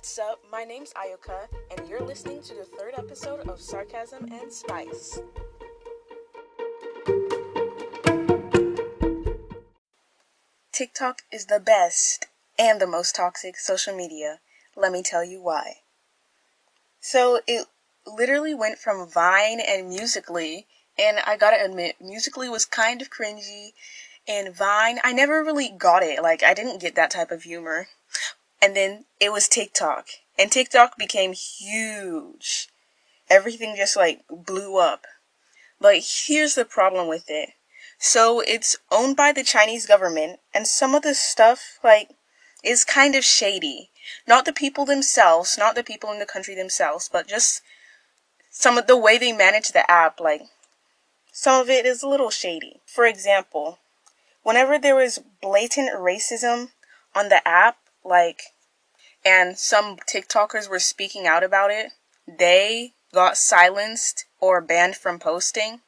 What's up? My name's Ayoka, and you're listening to the third episode of Sarcasm and Spice. TikTok is the best and the most toxic social media. Let me tell you why. So it literally went from Vine and Musical.ly, and I gotta admit, Musical.ly was kind of cringy, and Vine, I never really got it. I didn't get that type of humor. And then it was TikTok, and TikTok became huge. Everything just blew up. But here's the problem with it. So it's owned by the Chinese government, and some of the stuff is kind of shady. Not the people themselves, not the people in the country themselves, but just some of the way they manage the app. Some of it is a little shady. For example, whenever there was blatant racism on the app, and some TikTokers were speaking out about it, they got silenced or banned from posting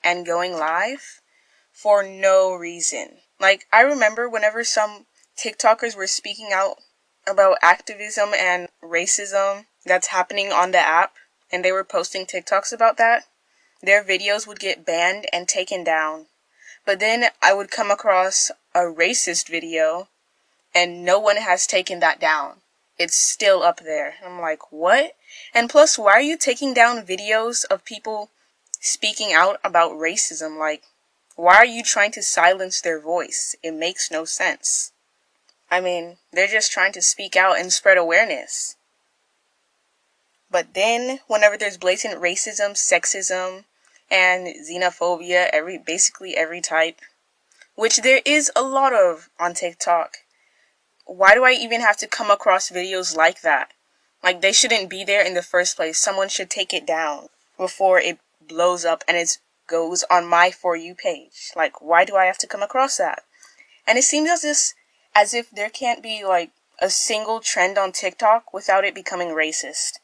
and going live for no reason. I remember whenever some TikTokers were speaking out about activism and racism that's happening on the app, and they were posting TikToks about that, their videos would get banned and taken down. But then I would come across a racist video, and no one has taken that down. It's still up there. I'm like, what? And plus, why are you taking down videos of people speaking out about racism? Why are you trying to silence their voice? It makes no sense. I mean, they're just trying to speak out and spread awareness. But then, whenever there's blatant racism, sexism, and xenophobia, basically every type, which there is a lot of on TikTok, why do I even have to come across videos like that? They shouldn't be there in the first place. Someone should take it down before it blows up and it goes on my For You page. Why do I have to come across that? And it seems as if there can't be a single trend on TikTok without it becoming racist.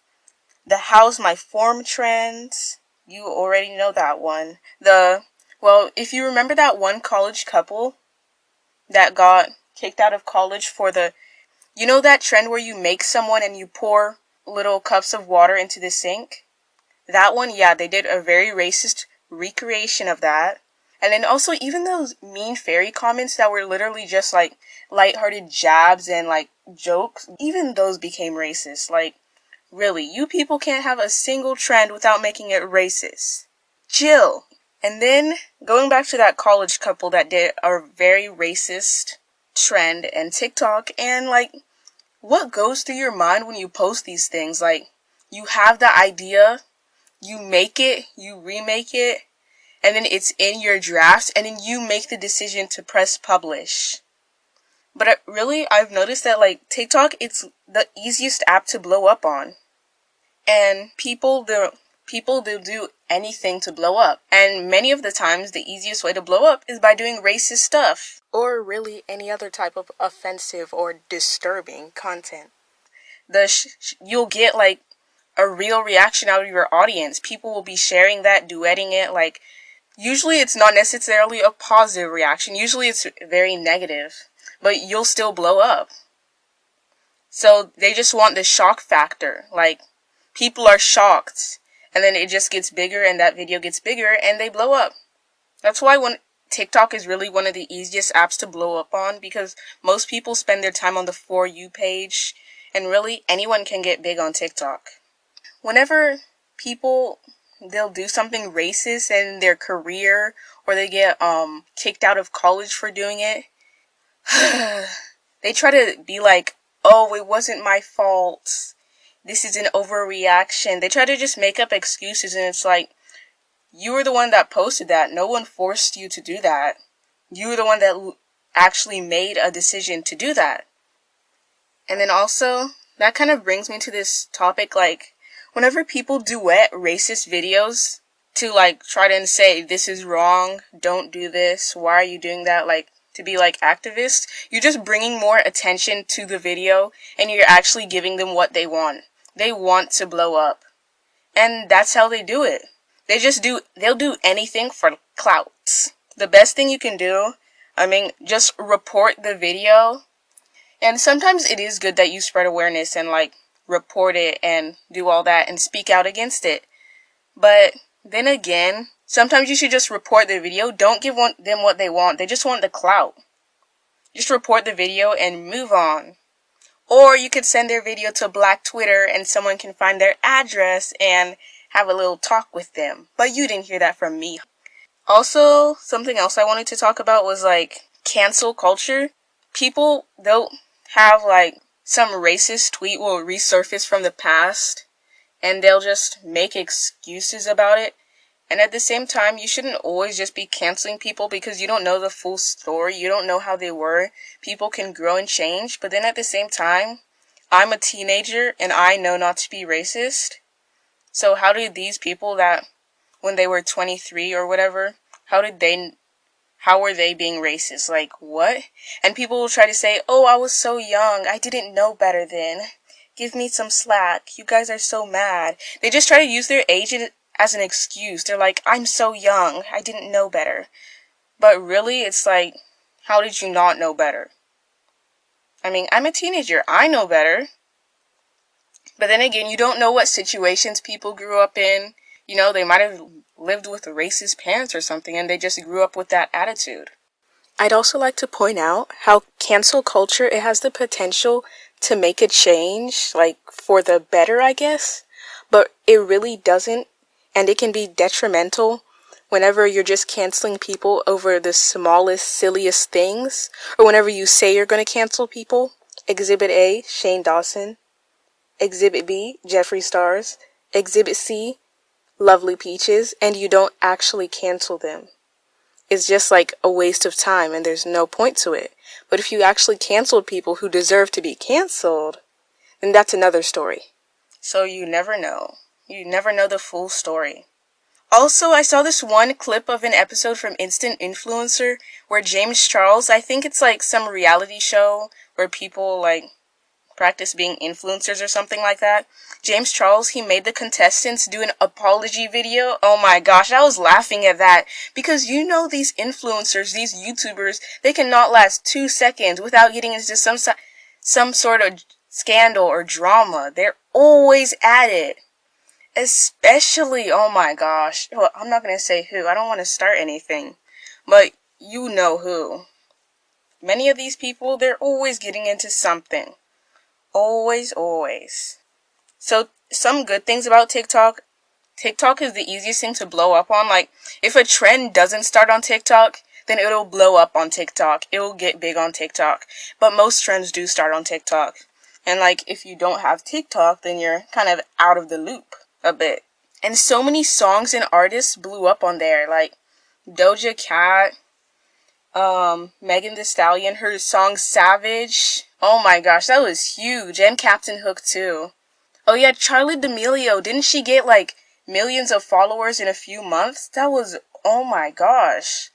The How's My Form trends, you already know that one. If you remember that one college couple that got kicked out of college for that trend where you make someone and you pour little cups of water into the sink? That one, yeah, they did a very racist recreation of that. And then also even those mean fairy comments that were literally just lighthearted jabs and jokes, even those became racist. Really, you people can't have a single trend without making it racist. Chill. And then going back to that college couple that did a very racist trend and TikTok, and what goes through your mind when you post these things? You have the idea, you make it, you remake it, and then it's in your drafts, and then you make the decision to press publish. But I've noticed that TikTok, it's the easiest app to blow up on. And people, they'll do anything to blow up. And many of the times, the easiest way to blow up is by doing racist stuff. Or really any other type of offensive or disturbing content. You'll get a real reaction out of your audience. People will be sharing that, duetting it. Usually it's not necessarily a positive reaction. Usually it's very negative. But you'll still blow up. So they just want the shock factor. People are shocked, and then it just gets bigger, and that video gets bigger, and they blow up. That's why TikTok is really one of the easiest apps to blow up on, because most people spend their time on the For You page, and really anyone can get big on TikTok. Whenever they'll do something racist in their career, or they get kicked out of college for doing it, they try to be oh, it wasn't my fault. This is an overreaction. They try to just make up excuses, and it's you were the one that posted that. No one forced you to do that. You were the one that actually made a decision to do that. And then also, that kind of brings me to this topic, whenever people duet racist videos to try to say, this is wrong, don't do this, why are you doing that, to be activists, you're just bringing more attention to the video, and you're actually giving them what they want. They want to blow up. And that's how they do it. They'll do anything for clout. The best thing you can do, just report the video. And sometimes it is good that you spread awareness and report it and do all that and speak out against it. But then again, sometimes you should just report the video. Don't give them what they want. They just want the clout. Just report the video and move on. Or you could send their video to Black Twitter and someone can find their address and have a little talk with them. But you didn't hear that from me. Also, something else I wanted to talk about was like cancel culture. People, they'll have like some racist tweet will resurface from the past and they'll just make excuses about it. And at the same time, you shouldn't always just be canceling people because you don't know the full story. You don't know how they were. People can grow and change. But then at the same time, I'm a teenager and I know not to be racist. So how did these people that when they were 23 or whatever, how were they being racist? Like, what? And people will try to say, oh, I was so young. I didn't know better then. Give me some slack. You guys are so mad. They just try to use their age as an excuse. They're like, I'm so young. I didn't know better. But really, it's like, how did you not know better? I mean, I'm a teenager. I know better. But then again, you don't know what situations people grew up in. You know, they might have lived with racist parents or something and they just grew up with that attitude. I'd also like to point out how cancel culture, it has the potential to make a change, like for the better, I guess. But it really doesn't, and it can be detrimental whenever you're just canceling people over the smallest, silliest things, or whenever you say you're going to cancel people. Exhibit A, Shane Dawson. Exhibit B, Jeffree Stars. Exhibit C, Lovely Peaches, and you don't actually cancel them. It's just like a waste of time and there's no point to it. But if you actually canceled people who deserve to be canceled, then that's another story. So you never know. You never know the full story. Also, I saw this one clip of an episode from Instant Influencer where James Charles, I think it's like some reality show where people like practice being influencers or something like that. James Charles, he made the contestants do an apology video. Oh my gosh, I was laughing at that because you know these influencers, these YouTubers, they cannot last 2 seconds without getting into some sort of scandal or drama. They're always at it. Especially, oh my gosh. Well, I'm not going to say who. I don't want to start anything. But you know who. Many of these people, they're always getting into something. Always, always. So, some good things about TikTok. TikTok is the easiest thing to blow up on. Like, if a trend doesn't start on TikTok, then it'll blow up on TikTok. It'll get big on TikTok. But most trends do start on TikTok. And, like, if you don't have TikTok, then you're kind of out of the loop a bit. And so many songs and artists blew up on there. Like, Doja Cat, Megan Thee Stallion, her song Savage. Oh my gosh, that was huge. And Captain Hook too. Oh yeah, Charli D'Amelio, didn't she get like millions of followers in a few months? That was, oh my gosh.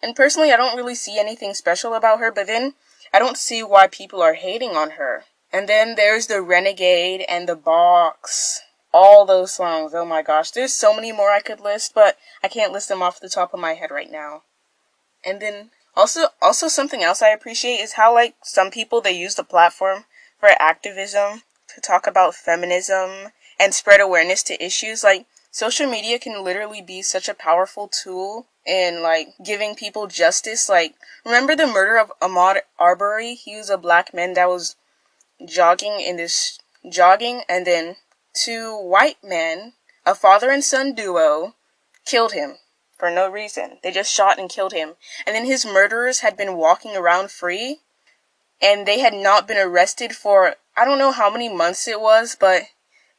And personally, I don't really see anything special about her, but then I don't see why people are hating on her. And then there's the Renegade and the Box. All those songs, oh my gosh. There's so many more I could list, but I can't list them off the top of my head right now. And then also something else I appreciate is how like some people, they use the platform for activism to talk about feminism and spread awareness to issues. Like social media can literally be such a powerful tool in like giving people justice. Like remember the murder of Ahmaud Arbery? He was a black man that was jogging and then 2 white men, a father and son duo, killed him. For no reason. They just shot and killed him. And then his murderers had been walking around free. And they had not been arrested for, I don't know how many months it was, but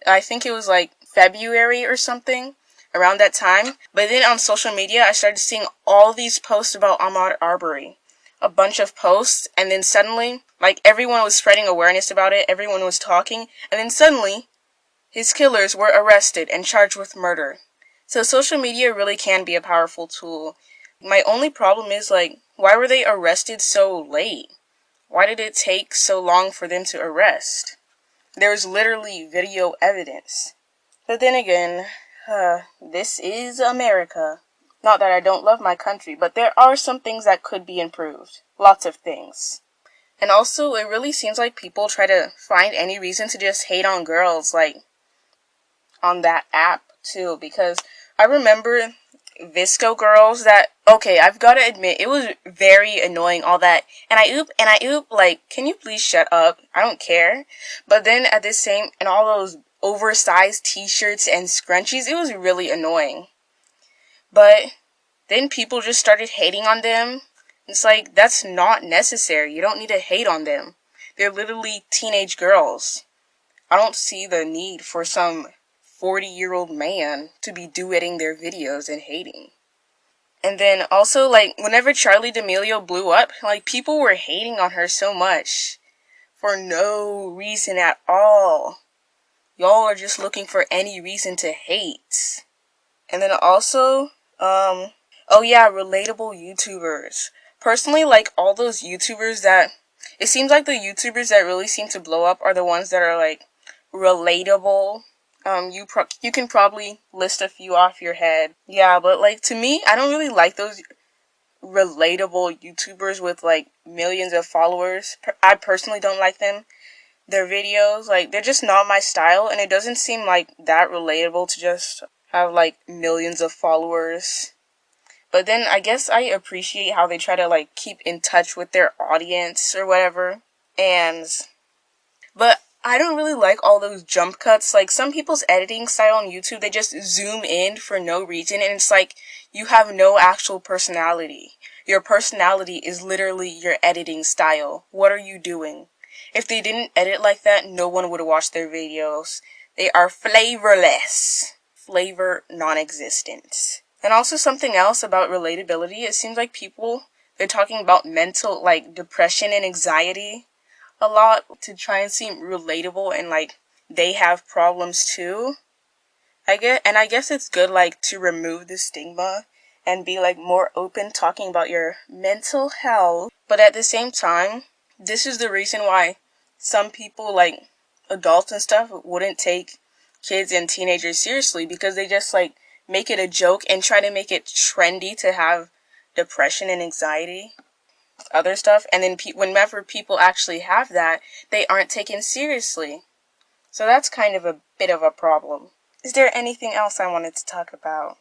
I think it was like February or something. Around that time. But then on social media, I started seeing all these posts about Ahmaud Arbery. A bunch of posts. And then suddenly, like everyone was spreading awareness about it. Everyone was talking. And then suddenly, his killers were arrested and charged with murder. So social media really can be a powerful tool. My only problem is, like, why were they arrested so late? Why did it take so long for them to arrest? There's literally video evidence. But then again, this is America. Not that I don't love my country, but there are some things that could be improved. Lots of things. And also, it really seems like people try to find any reason to just hate on girls, like, on that app, too. Because I remember Visco girls that, okay, I've got to admit, it was very annoying, all that, and I oop, like, can you please shut up? I don't care. But then at the same, and all those oversized t-shirts and scrunchies, it was really annoying. But then people just started hating on them. It's like, that's not necessary. You don't need to hate on them. They're literally teenage girls. I don't see the need for some 40-year-old man to be duetting their videos and hating. And then also, like, whenever Charli D'Amelio blew up, like, people were hating on her so much for no reason at all. Y'all are just looking for any reason to hate. And then also, oh yeah, relatable YouTubers. Personally, like, all those YouTubers that, it seems like the YouTubers that really seem to blow up are the ones that are, like, relatable. You can probably list a few off your head. Yeah, but, like, to me, I don't really like those relatable YouTubers with, like, millions of followers. I personally don't like them. Their videos, like, they're just not my style, and it doesn't seem like that relatable to just have, like, millions of followers. But then I guess I appreciate how they try to, like, keep in touch with their audience or whatever. But I don't really like all those jump cuts. Like, some people's editing style on YouTube, they just zoom in for no reason, and it's like, you have no actual personality. Your personality is literally your editing style. What are you doing? If they didn't edit like that, no one would watch their videos. They are flavorless. Flavor non-existent. And also something else about relatability, it seems like people, they're talking about mental, like, depression and anxiety a lot to try and seem relatable and, like, they have problems too. I guess it's good, like, to remove the stigma and be, like, more open talking about your mental health. But at the same time, this is the reason why some people, like, adults and stuff, wouldn't take kids and teenagers seriously, because they just, like, make it a joke and try to make it trendy to have depression and anxiety, other stuff, and then whenever people actually have that, they aren't taken seriously. So that's kind of a bit of a problem. Is there anything else I wanted to talk about?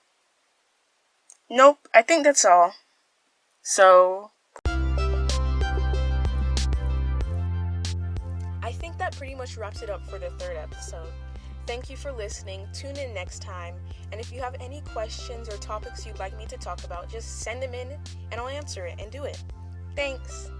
Nope, I think that's all. So I think that pretty much wraps it up for the third episode. Thank you for listening. Tune in next time. And if you have any questions or topics you'd like me to talk about, just send them in and I'll answer it and do it. Thanks.